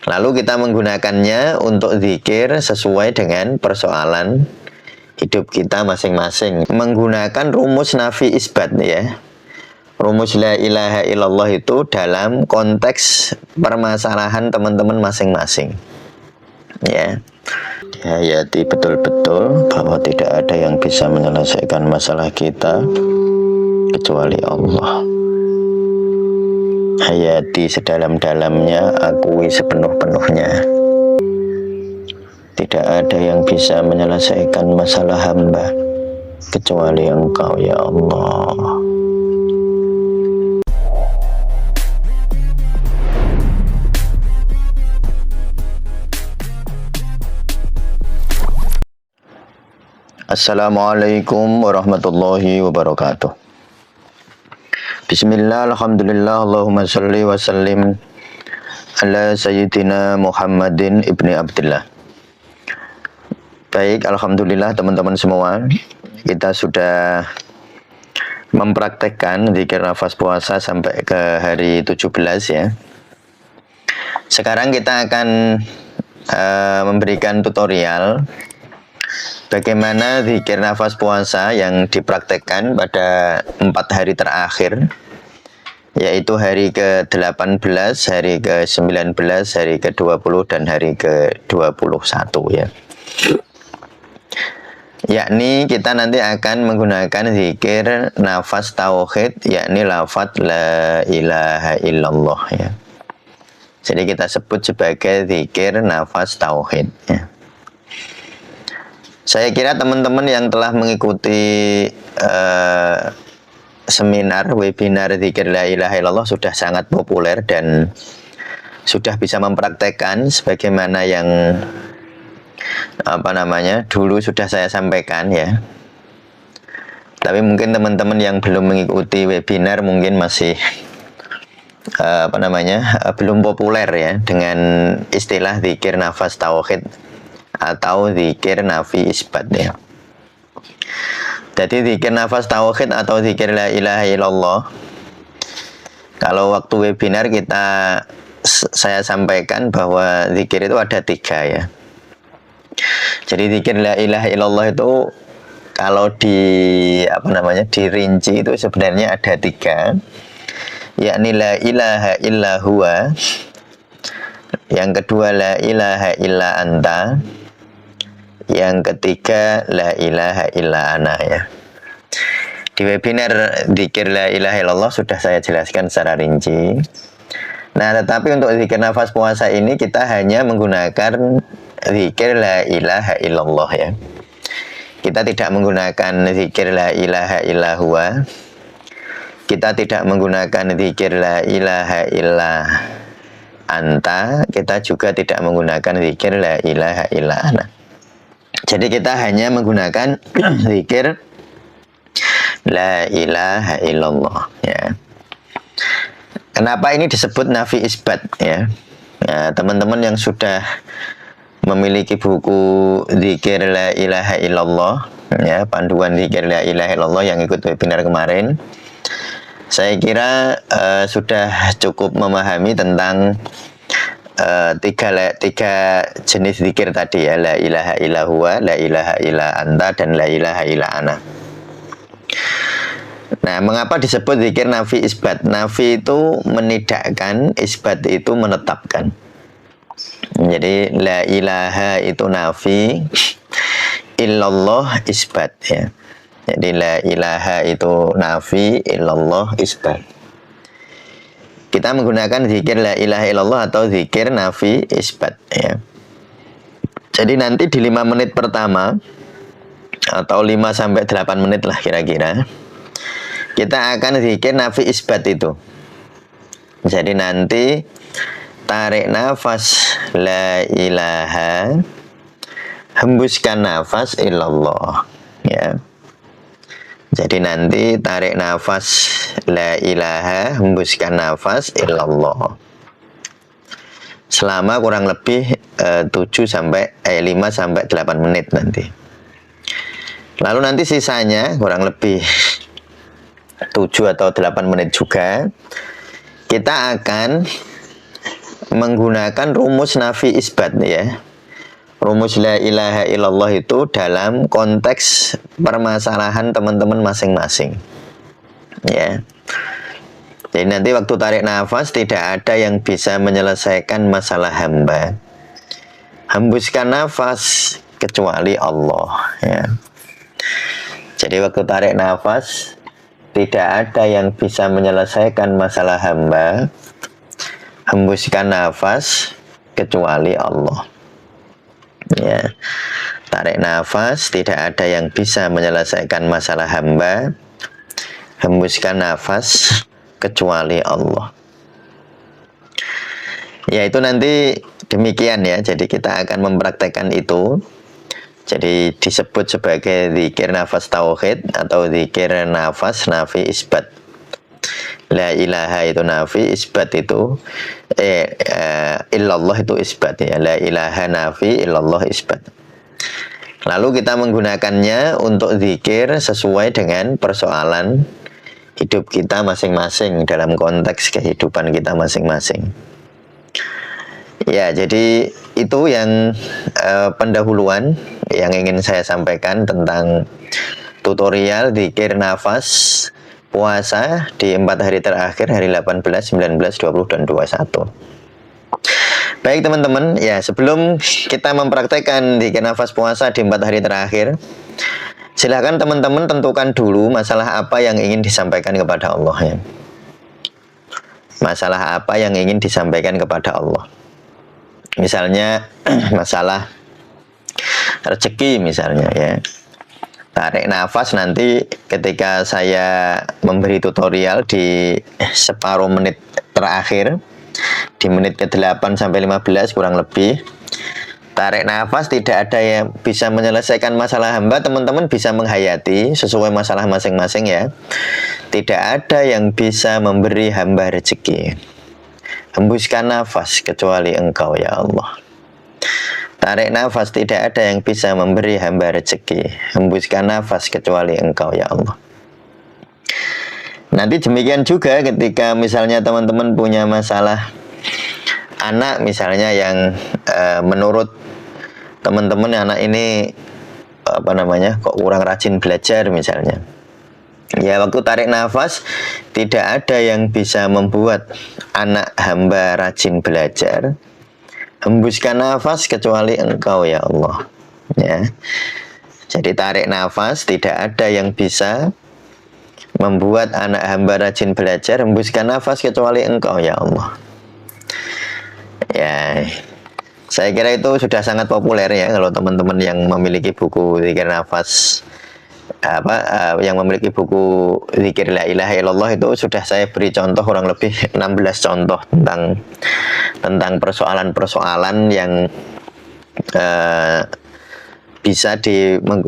Lalu kita menggunakannya untuk zikir sesuai dengan persoalan hidup kita masing-masing. Menggunakan rumus nafi isbat ya. Rumus la ilaha illallah itu dalam konteks permasalahan teman-teman masing-masing. Ya. Dihayati betul-betul bahwa tidak ada yang bisa menyelesaikan masalah kita kecuali Allah. Hayati sedalam-dalamnya, akui sepenuh-penuhnya. Tidak ada yang bisa menyelesaikan masalah hamba kecuali Engkau ya Allah. Assalamualaikum warahmatullahi wabarakatuh. Bismillah, alhamdulillah, Allahumma salli wa sallim ala sayyidina Muhammadin ibni Abdillah. Baik, alhamdulillah teman-teman semua, kita sudah mempraktekkan zikir nafas puasa sampai ke hari 17 ya. Sekarang kita akan memberikan tutorial bagaimana zikir nafas puasa yang dipraktekkan pada 4 hari terakhir, yaitu hari ke-18, hari ke-19, hari ke-20, dan hari ke-21 ya. Yakni kita nanti akan menggunakan zikir nafas tauhid, yakni lafaz la ilaha illallah ya. Jadi kita sebut sebagai zikir nafas tauhid ya. Saya kira teman-teman yang telah mengikuti seminar, webinar zikir la ilaha illallah sudah sangat populer dan sudah bisa mempraktekkan sebagaimana yang dulu sudah saya sampaikan ya. Tapi mungkin teman-teman yang belum mengikuti webinar mungkin masih belum populer ya dengan istilah zikir nafas tauhid atau zikir nafi isbat ya. Jadi zikir nafas tauhid atau zikir la ilaha illallah, kalau waktu webinar saya sampaikan bahwa zikir itu ada 3 ya. Jadi zikir la ilaha illallah itu kalau dirinci itu sebenarnya ada 3, yakni la ilaha illa huwa, yang kedua la ilaha illa anta, yang ketiga la ilaha illa ana ya. Di webinar zikir la ilaha illallah sudah saya jelaskan secara rinci. Nah, tetapi untuk zikir nafas puasa ini kita hanya menggunakan zikir la ilaha illallah ya. Kita tidak menggunakan zikir la ilaha illa huwa. Kita tidak menggunakan zikir la ilaha illa anta. Kita juga tidak menggunakan zikir la ilaha illa ana. Jadi kita hanya menggunakan zikir la ilaha illallah ya. Kenapa ini disebut nafi isbat ya? Nah, teman-teman yang sudah memiliki buku zikir la ilaha illallah ya, panduan zikir la ilaha illallah yang ikut webinar kemarin, saya kira sudah cukup memahami tentang tiga jenis zikir tadi ya, la ilaha illa huwa, la ilaha illa anta, dan la ilaha illa ana. Nah, mengapa disebut zikir nafi isbat? Nafi itu menidakkan, isbat itu menetapkan. Jadi la ilaha itu nafi, illallah isbat ya. Jadi la ilaha itu nafi, illallah isbat. Kita menggunakan zikir la ilaha illallah atau zikir nafi isbat ya. Jadi nanti di 5 menit pertama atau 5-8 menit lah kira-kira, kita akan zikir nafi isbat itu. Jadi nanti tarik nafas la ilaha, hembuskan nafas illallah ya. Jadi nanti tarik nafas la ilaha, hembuskan nafas illallah selama kurang lebih 5-8 menit nanti. Lalu nanti sisanya kurang lebih 7 atau 8 menit juga kita akan menggunakan rumus nafi isbat ya. Rumus la ilaha illallah itu dalam konteks permasalahan teman-teman masing-masing. Ya. Jadi nanti waktu tarik nafas tidak ada yang bisa menyelesaikan masalah hamba. Hembuskan nafas kecuali Allah ya. Jadi waktu tarik nafas tidak ada yang bisa menyelesaikan masalah hamba. Hembuskan nafas kecuali Allah. Ya, tarik nafas tidak ada yang bisa menyelesaikan masalah hamba. Hembuskan nafas kecuali Allah. Ya itu nanti demikian ya. Jadi kita akan mempraktekkan itu. Jadi disebut sebagai zikir nafas tauhid atau zikir nafas nafi isbat. La ilaha itu nafi, isbat itu illallah itu isbat ya. La ilaha nafi, illallah isbat. Lalu kita menggunakannya untuk zikir sesuai dengan persoalan hidup kita masing-masing dalam konteks kehidupan kita masing-masing. Ya, jadi itu yang pendahuluan yang ingin saya sampaikan tentang tutorial zikir nafas puasa di 4 hari terakhir, hari 18, 19, 20, dan 21. Baik teman-teman, ya sebelum kita mempraktekkan zikir nafas puasa di 4 hari terakhir, silahkan teman-teman tentukan dulu masalah apa yang ingin disampaikan kepada Allah ya. Masalah apa yang ingin disampaikan kepada Allah. Misalnya masalah rezeki misalnya ya. Tarik nafas nanti ketika saya memberi tutorial di separuh menit terakhir, di menit ke-8 sampai 15 kurang lebih. Tarik nafas tidak ada yang bisa menyelesaikan masalah hamba, teman-teman bisa menghayati sesuai masalah masing-masing ya. Tidak ada yang bisa memberi hamba rezeki. Hembuskan nafas kecuali Engkau ya Allah. Tarik nafas tidak ada yang bisa memberi hamba rezeki. Hembuskan nafas kecuali Engkau ya Allah. Nanti demikian juga ketika misalnya teman-teman punya masalah anak misalnya yang menurut teman-teman anak ini kok kurang rajin belajar misalnya. Ya waktu tarik nafas tidak ada yang bisa membuat anak hamba rajin belajar. Hembuskan nafas kecuali Engkau ya Allah ya. Jadi tarik nafas tidak ada yang bisa membuat anak hamba rajin belajar. Hembuskan nafas kecuali Engkau ya Allah ya. Saya kira itu sudah sangat populer ya. Kalau teman-teman yang memiliki buku zikir nafas yang memiliki buku zikir la ilaha illallah itu sudah saya beri contoh kurang lebih 16 contoh tentang persoalan-persoalan yang bisa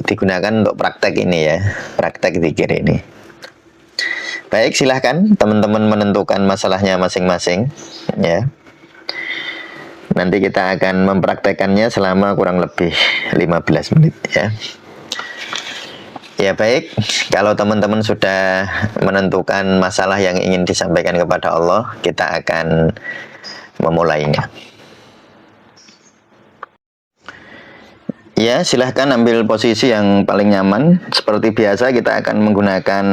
digunakan untuk praktek ini ya, praktek zikir ini. Baik, silahkan teman-teman menentukan masalahnya masing-masing ya. Nanti kita akan mempraktekannya selama kurang lebih 15 menit ya. Ya baik, kalau teman-teman sudah menentukan masalah yang ingin disampaikan kepada Allah, kita akan memulainya. Ya, silahkan ambil posisi yang paling nyaman. Seperti biasa kita akan menggunakan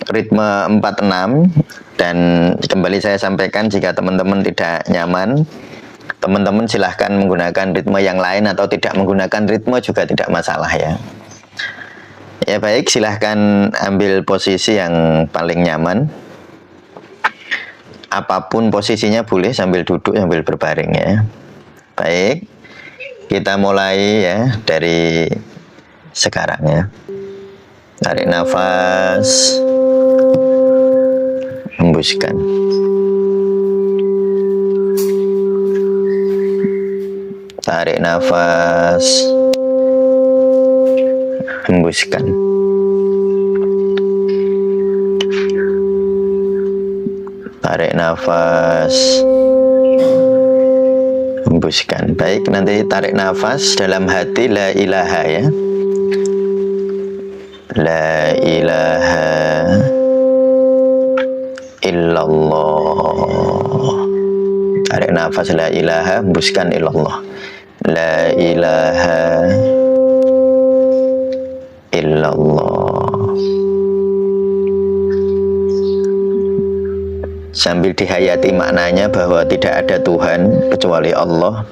ritme 4-6. Dan kembali saya sampaikan jika teman-teman tidak nyaman, teman-teman silahkan menggunakan ritme yang lain atau tidak menggunakan ritme juga tidak masalah ya. Ya baik, silahkan ambil posisi yang paling nyaman. Apapun posisinya boleh, sambil duduk, sambil berbaring ya. Baik, kita mulai ya dari sekarang ya. Tarik nafas, hembuskan. Tarik nafas, hembuskan. Tarik nafas, hembuskan. Baik, nanti tarik nafas dalam hati la ilaha ya. La ilaha illallah. Tarik nafas la ilaha, hembuskan illallah. La ilaha illallah. Sambil dihayati maknanya bahwa tidak ada Tuhan kecuali Allah.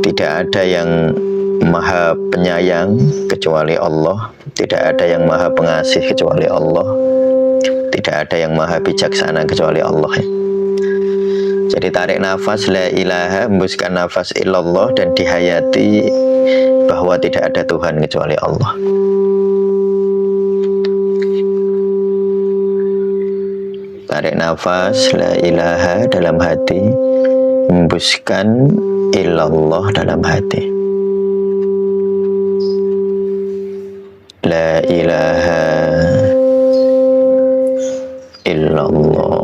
Tidak ada yang maha penyayang kecuali Allah. Tidak ada yang maha pengasih kecuali Allah. Tidak ada yang maha bijaksana kecuali Allah. Jadi tarik nafas la ilaha, hembuskan nafas illallah, dan dihayati bahwa tidak ada Tuhan kecuali Allah. Tarik nafas la ilaha dalam hati, hembuskan illallah dalam hati. La ilaha illallah.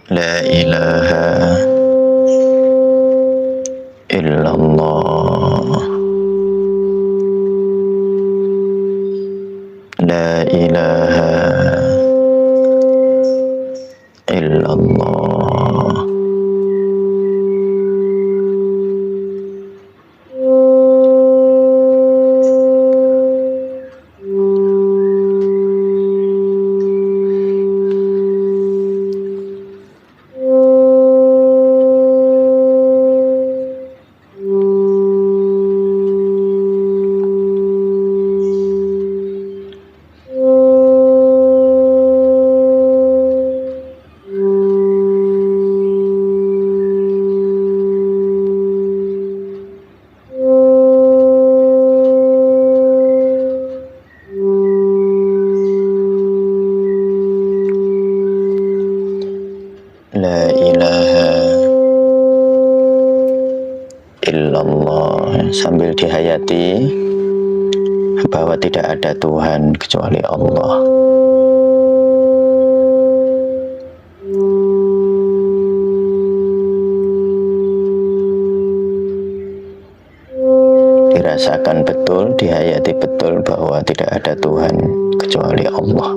La ilaha illallah. La ilaha illallah. La ilaha illallah, sambil dihayati bahwa tidak ada Tuhan kecuali Allah. Dirasakan betul, dihayati betul bahwa tidak ada Tuhan kecuali Allah.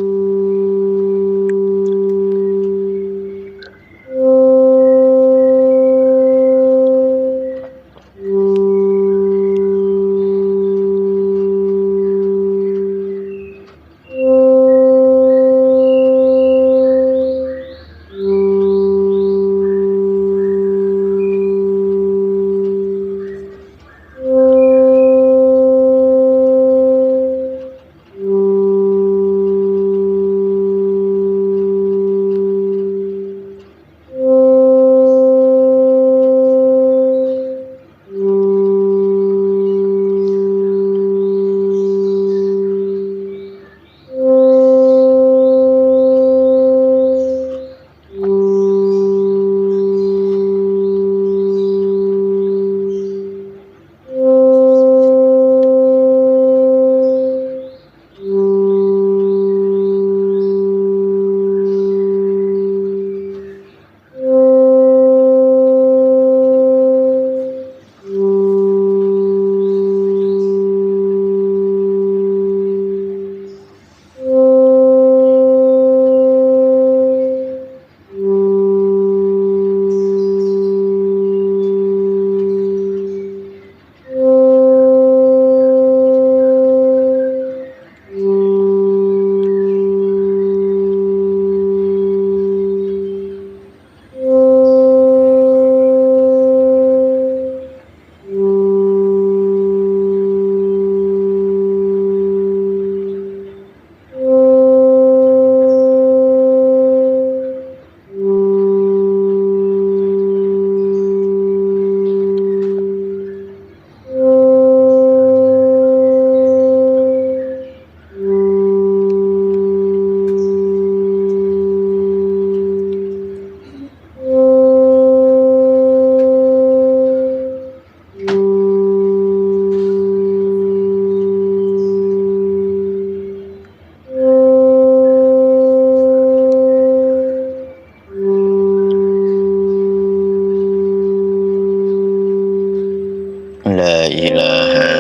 La ilaha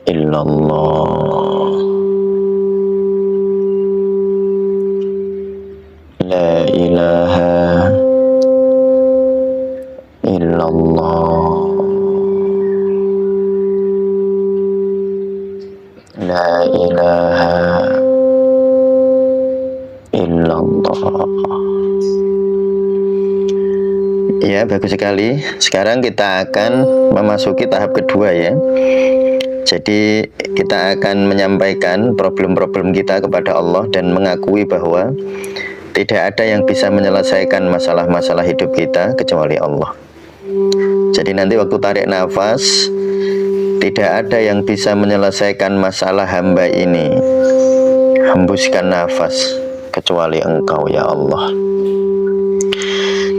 illallah. La ilaha illallah. La ilaha illallah. Ya, bagus sekali. Sekarang kita akan memasuki tahap kedua ya. Jadi kita akan menyampaikan problem-problem kita kepada Allah dan mengakui bahwa tidak ada yang bisa menyelesaikan masalah-masalah hidup kita kecuali Allah. Jadi nanti waktu tarik nafas, tidak ada yang bisa menyelesaikan masalah hamba ini. Hembuskan nafas kecuali Engkau ya Allah.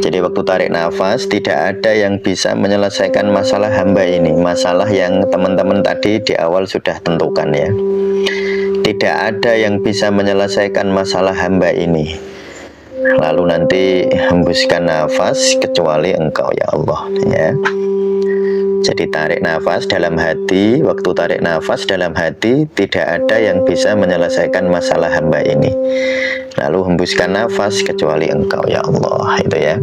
Jadi waktu tarik nafas, tidak ada yang bisa menyelesaikan masalah hamba ini. Masalah yang teman-teman tadi di awal sudah tentukan ya. Tidak ada yang bisa menyelesaikan masalah hamba ini. Lalu nanti hembuskan nafas kecuali Engkau ya Allah ya. Jadi tarik nafas dalam hati. Waktu tarik nafas dalam hati, tidak ada yang bisa menyelesaikan masalah hamba ini. Lalu hembuskan nafas kecuali Engkau ya Allah. Itu ya.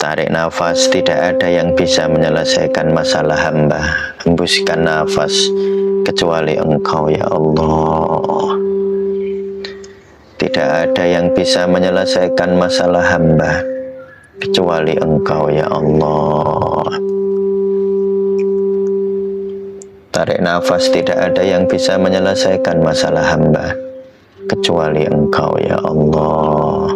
Tarik nafas, tidak ada yang bisa menyelesaikan masalah hamba. Hembuskan nafas kecuali Engkau ya Allah. Tidak ada yang bisa menyelesaikan masalah hamba kecuali Engkau ya Allah. Tarik nafas, tidak ada yang bisa menyelesaikan masalah hamba kecuali Engkau ya Allah.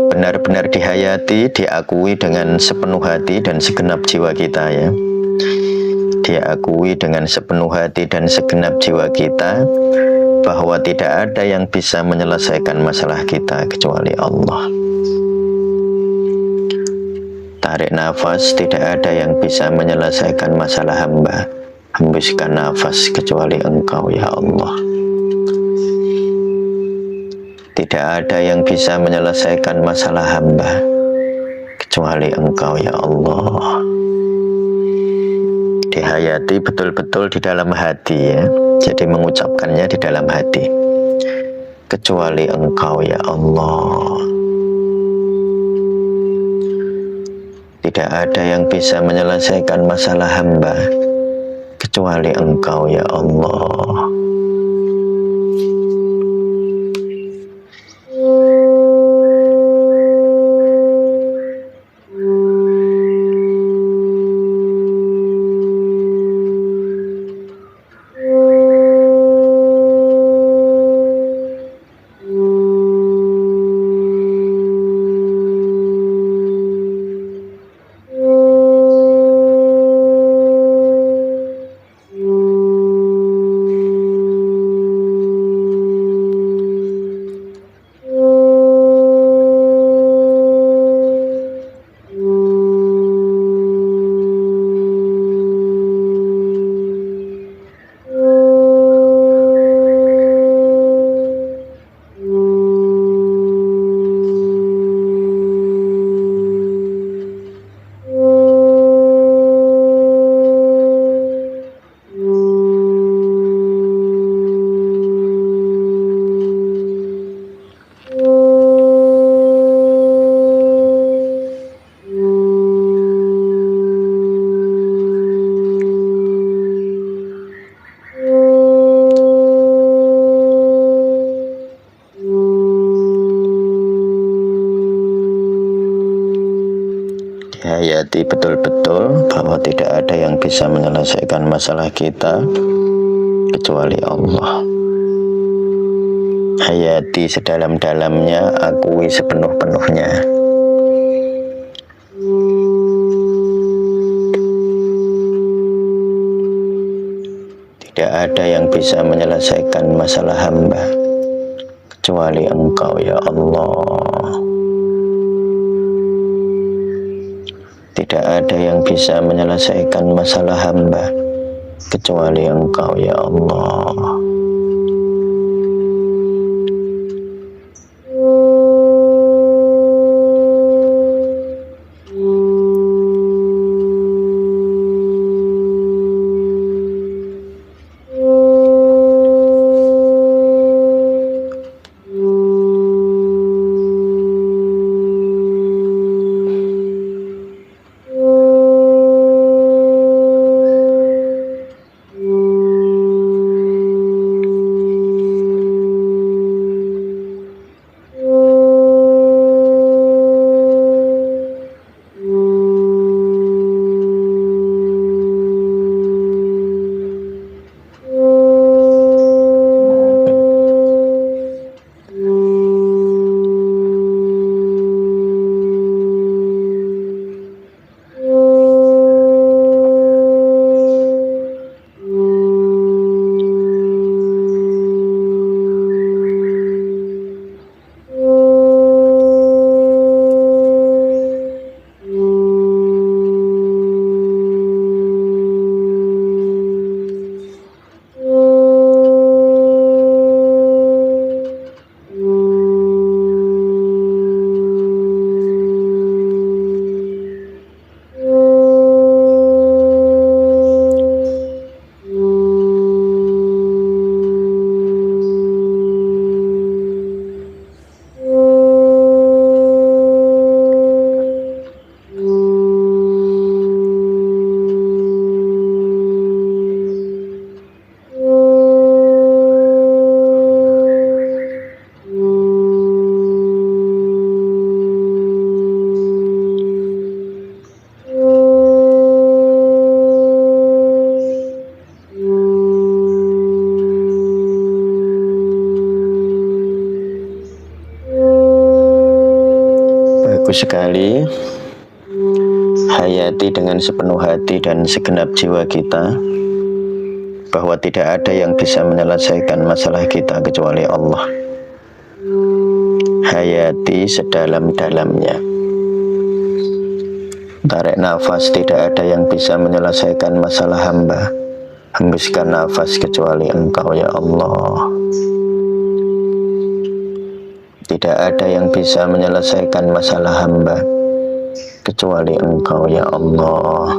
Benar-benar dihayati, diakui dengan sepenuh hati dan segenap jiwa kita ya. Diakui dengan sepenuh hati dan segenap jiwa kita bahwa tidak ada yang bisa menyelesaikan masalah kita kecuali Allah. Tarik nafas, tidak ada yang bisa menyelesaikan masalah hamba. Hembuskan nafas kecuali Engkau ya Allah. Tidak ada yang bisa menyelesaikan masalah hamba kecuali Engkau ya Allah. Dihayati betul-betul di dalam hati ya. Jadi mengucapkannya di dalam hati. Kecuali Engkau ya Allah. Tidak ada yang bisa menyelesaikan masalah hamba kecuali Engkau ya Allah. Hayati betul-betul bahwa tidak ada yang bisa menyelesaikan masalah kita kecuali Allah. Hayati sedalam-dalamnya, akui sepenuh-penuhnya. Tidak ada yang bisa menyelesaikan masalah hamba kecuali Engkau ya Allah. Tidak ada yang bisa menyelesaikan masalah hamba kecuali Engkau ya Allah. bagus sekali. Hayati dengan sepenuh hati dan segenap jiwa kita bahwa tidak ada yang bisa menyelesaikan masalah kita kecuali Allah. Hayati sedalam-dalamnya. Tarik nafas, tidak ada yang bisa menyelesaikan masalah hamba. Hembuskan nafas kecuali Engkau ya Allah. Tidak ada yang bisa menyelesaikan masalah hamba kecuali Engkau ya Allah.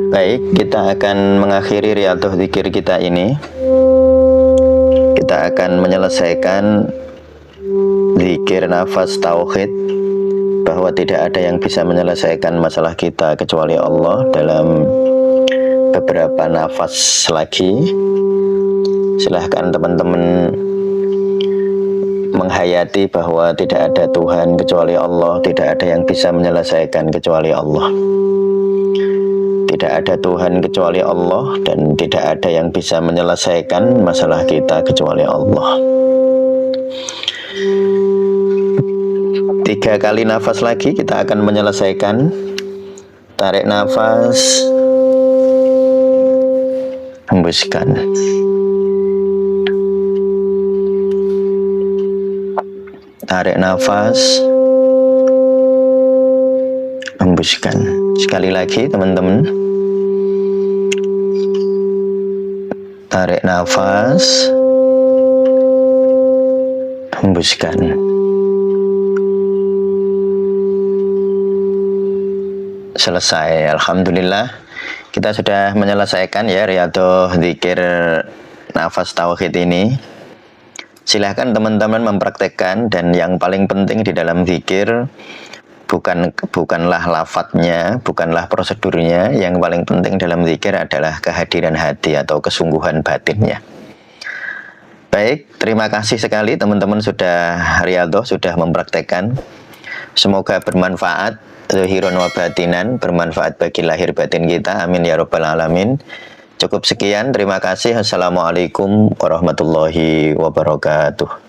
Baik, kita akan mengakhiri riyadhah zikir kita ini. Kita akan menyelesaikan zikir nafas tauhid, bahwa tidak ada yang bisa menyelesaikan masalah kita kecuali Allah, dalam beberapa nafas lagi. Silahkan teman-teman menghayati bahwa tidak ada Tuhan kecuali Allah, tidak ada yang bisa menyelesaikan kecuali Allah. Tidak ada Tuhan kecuali Allah, dan tidak ada yang bisa menyelesaikan masalah kita kecuali Allah. 3 kali nafas lagi kita akan menyelesaikan. Tarik nafas, hembuskan. Tarik nafas, hembuskan. Sekali lagi teman-teman. Tarik nafas, hembuskan. Selesai, alhamdulillah. Kita sudah menyelesaikan ya riyadhah zikir nafas tauhid ini. Silahkan teman-teman mempraktekkan, dan yang paling penting di dalam zikir bukanlah lafadznya, bukanlah prosedurnya. Yang paling penting dalam zikir adalah kehadiran hati atau kesungguhan batinnya. Baik, terima kasih sekali teman-teman sudah riyadhah, sudah mempraktekkan. Semoga bermanfaat, zahiran wa batinan, bermanfaat bagi lahir batin kita. Amin ya rabbal alamin. Cukup sekian, terima kasih. Assalamualaikum warahmatullahi wabarakatuh.